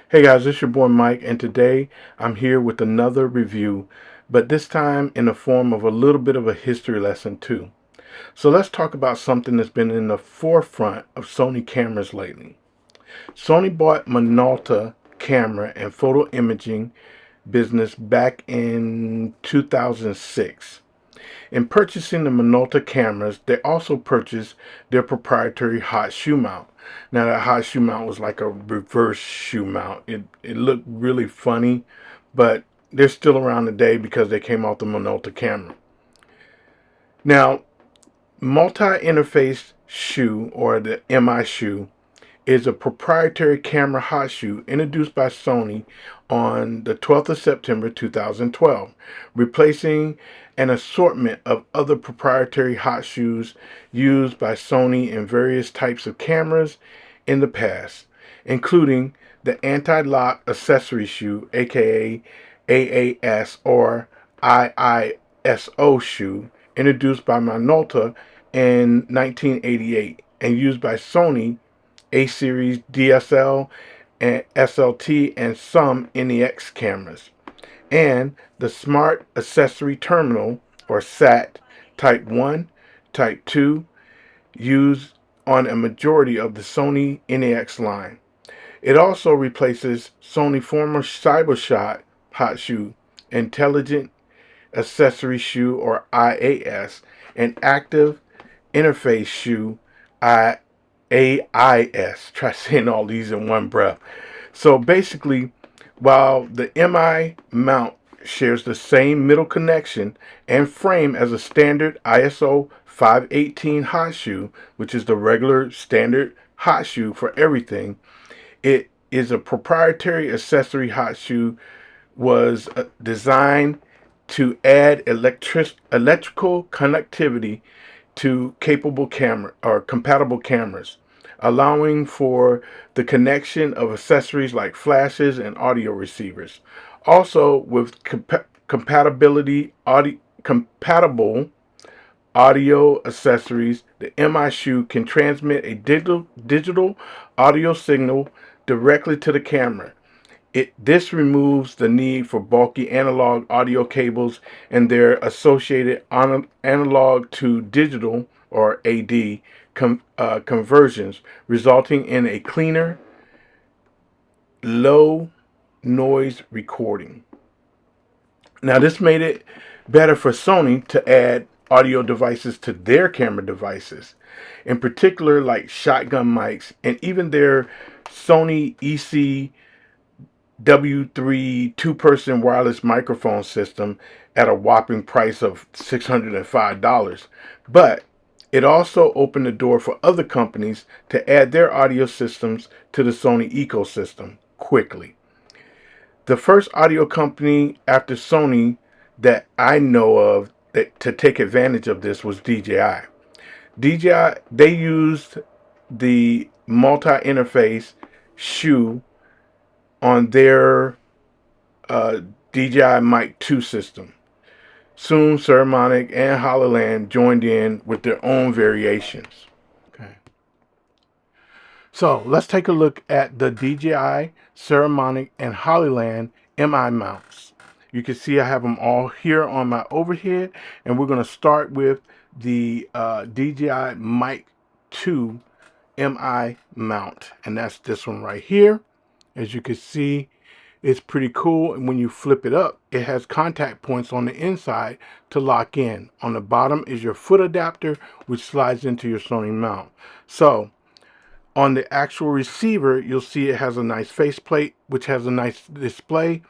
Hey guys, it's your boy Mike, and today I'm here with another review, but this time in the form of a little bit of a history lesson too. So let's talk about something that's been in the forefront of Sony cameras lately. Sony bought Minolta camera and photo imaging business back in 2006. In purchasing the Minolta cameras, they also purchased their proprietary hot shoe mount. Now that hot shoe mount was like a reverse shoe mount. It looked really funny, but they're still around today because they came off the Minolta camera. Now, multi-interface shoe, or the MI shoe, is a proprietary camera hot shoe introduced by Sony on the 12th of September 2012, replacing an assortment of other proprietary hot shoes used by Sony in various types of cameras in the past, including the anti-lock accessory shoe, aka AAS or IISO shoe, introduced by Minolta in 1988 and used by Sony A-series DSL and SLT and some NEX cameras, and the Smart Accessory Terminal, or SAT, Type 1, Type 2, used on a majority of the Sony NEX line. It also replaces Sony former CyberShot hot shoe, Intelligent Accessory Shoe, or IAS, and Active Interface Shoe, AIS. Try saying all these in one breath. So basically, while the MI mount shares the same middle connection and frame as a standard ISO 518 hot shoe, which is the regular standard hot shoe for everything, it is a proprietary accessory hot shoe, was designed to add electrical connectivity to capable camera or compatible cameras, allowing for the connection of accessories like flashes and audio receivers. Also, with compatible audio accessories, the MI shoe can transmit a digital audio signal directly to the camera. This removes the need for bulky analog audio cables and their associated analog to digital, or AD, conversions, resulting in a cleaner, low noise recording. Now, this made it better for Sony to add audio devices to their camera devices, in particular like shotgun mics and even their Sony EC W3 two-person wireless microphone system at a whopping price of $605. But it also opened the door for other companies to add their audio systems to the Sony ecosystem quickly. The first audio company after Sony that I know of to take advantage of this was DJI. DJI, they used the multi-interface shoe on their uh, DJI Mic 2 system. Soon, Ceremonic and Hollyland joined in with their own variations. Okay. So let's take a look at the DJI, Ceremonic, and Hollyland MI mounts. You can see I have them all here on my overhead, and we're going to start with the DJI Mic 2 MI mount, and that's this one right here. As you can see, it's pretty cool, and when you flip it up, it has contact points on the inside to lock in. On the bottom is your foot adapter, which slides into your Sony mount. So on the actual receiver, you'll see it has a nice faceplate, which has a nice display.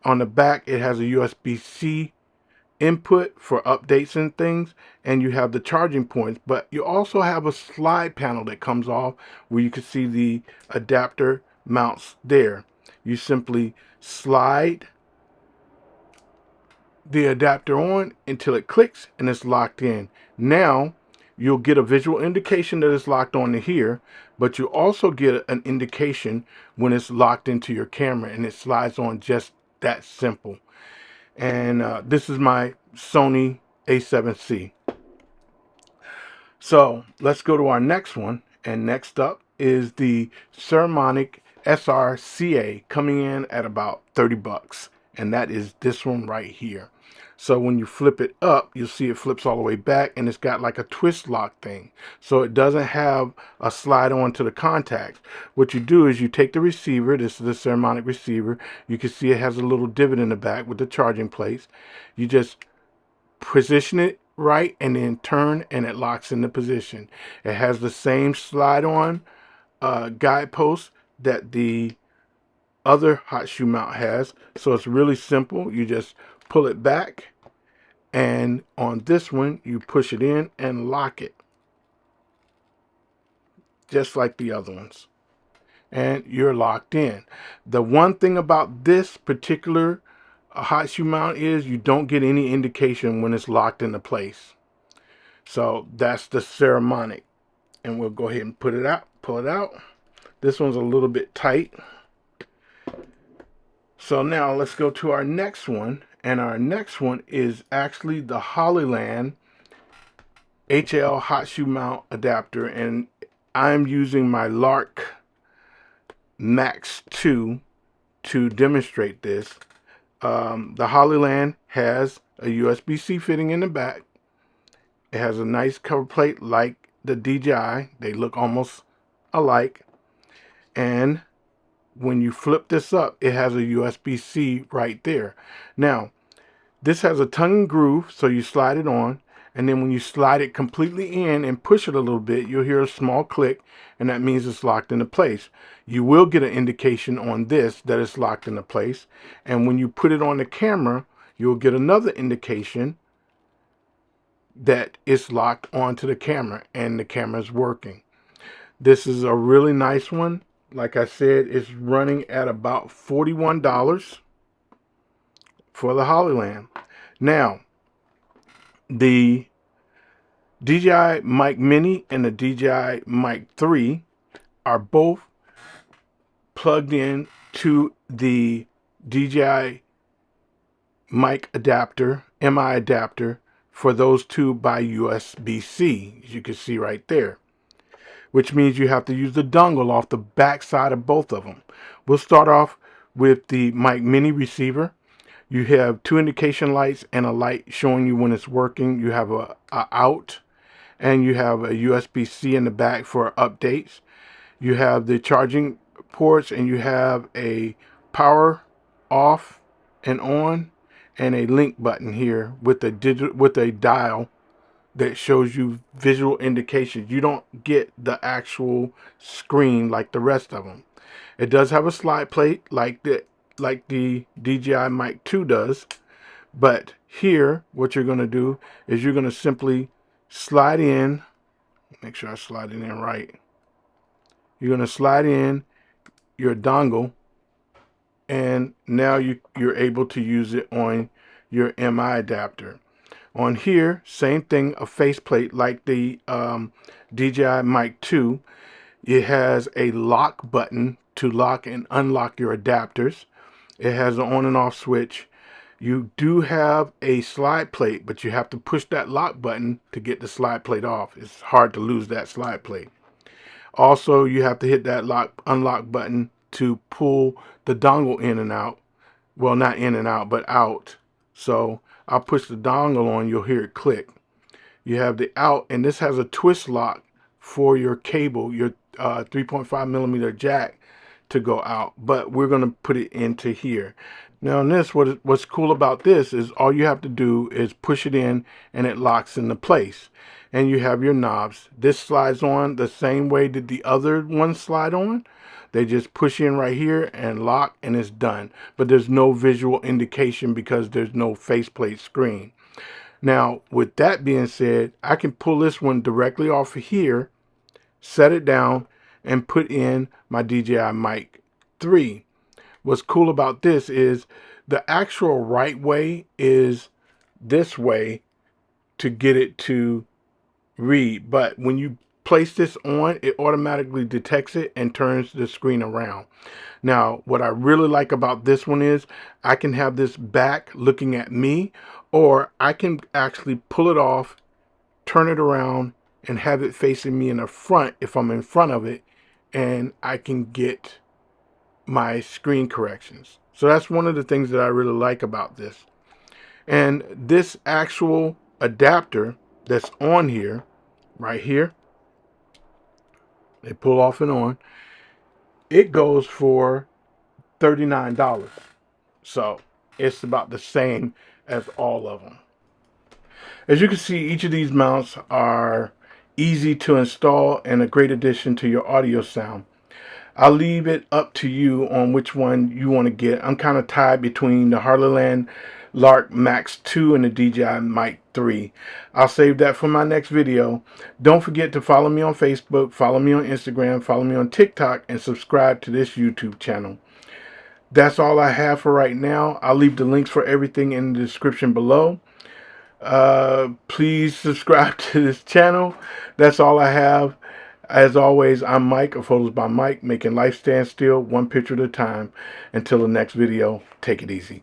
On the back, it has a USB-C input for updates and things, and you have the charging points, but you also have a slide panel that comes off where you can see the adapter mounts there. You simply slide the adapter on until it clicks and it's locked in. Now you'll get a visual indication that it's locked on to here, but you also get an indication when it's locked into your camera, and it slides on just that simple. And this is my Sony A7C. So let's go to our next one, and next up is the Ceremonic SRCA coming in at about 30 bucks. And that is this one right here. So when you flip it up, you'll see it flips all the way back, and it's got like a twist lock thing. So it doesn't have a slide on to the contacts. What you do is you take the receiver, this is the ceramic receiver. You can see it has a little divot in the back with the charging plates. You just position it right and then turn, and it locks into position. It has the same slide on guidepost that the other hot shoe mount has. So it's really simple. You just pull it back, and on this one you push it in and lock it just like the other ones, and you're locked in. The one thing about this particular hot shoe mount is you don't get any indication when it's locked into place. So that's the ceramic, and we'll go ahead and pull it out. This one's a little bit tight. So now let's go to our next one, and our next one is actually the Hollyland HL hot shoe mount adapter, and I'm using my Lark Max 2 to demonstrate this. The Hollyland has a USB-C fitting in the back. It has a nice cover plate like the DJI. They look almost alike. And when you flip this up, it has a USB-C right there. Now, this has a tongue and groove, so you slide it on, and then when you slide it completely in and push it a little bit, you'll hear a small click, and that means it's locked into place. You will get an indication on this that it's locked into place, and when you put it on the camera, you'll get another indication that it's locked onto the camera and the camera's working. This is a really nice one. Like I said, it's running at about $41 for the Hollyland. Now, the DJI Mic Mini and the DJI Mic 3 are both plugged in to the DJI mic adapter, MI adapter, for those two by USB-C, as you can see right there, which means you have to use the dongle off the back side of both of them. We'll start off with the Mic Mini receiver. You have two indication lights and a light showing you when it's working. You have a out, and you have a USB-C in the back for updates. You have the charging ports, and you have a power off and on, and a link button here with a dial that shows you visual indications. You don't get the actual screen like the rest of them. It does have a slide plate like the DJI Mic 2 does, but here what you're going to do is you're going to simply slide in, make sure I slide it in right. You're going to slide in your dongle, and now you're able to use it on your MI adapter. On here, same thing, a faceplate like the DJI Mic 2. It has a lock button to lock and unlock your adapters. It has an on and off switch. You do have a slide plate, but you have to push that lock button to get the slide plate off. It's hard to lose that slide plate. Also, you have to hit that unlock button to pull the dongle in and out. Well, not in and out, but out. So I'll push the dongle on, you'll hear it click. You have the out, and this has a twist lock for your cable, your 3.5 millimeter jack to go out, but we're going to put it into here. Now, in this, what's cool about this is all you have to do is push it in, and it locks into place. And you have your knobs. This slides on the same way that the other ones slide on. They just push in right here and lock, and it's done. But there's no visual indication because there's no faceplate screen. Now, with that being said, I can pull this one directly off of here, set it down, and put in my DJI Mic 3. What's cool about this is the actual right way is this way to get it to read, but when you place this on, it automatically detects it and turns the screen around. Now, what I really like about this one is I can have this back looking at me, or I can actually pull it off, turn it around, and have it facing me in the front if I'm in front of it, and I can get my screen corrections. So that's one of the things that I really like about this. And this actual adapter that's on here, right here, they pull off and on, it goes for $39. So it's about the same as all of them. As you can see, each of these mounts are easy to install and a great addition to your audio sound. I'll leave it up to you on which one you want to get. I'm kind of tied between the Harleyland Lark Max 2 and the DJI Mic 3. I'll save that for my next video. Don't forget to follow me on Facebook, follow me on Instagram, follow me on TikTok, and subscribe to this YouTube channel. That's all I have for right now. I'll leave the links for everything in the description below. Please subscribe to this channel. That's all I have. As always, I'm Mike of Photos by Mike, making life stand still one picture at a time. Until the next video, take it easy.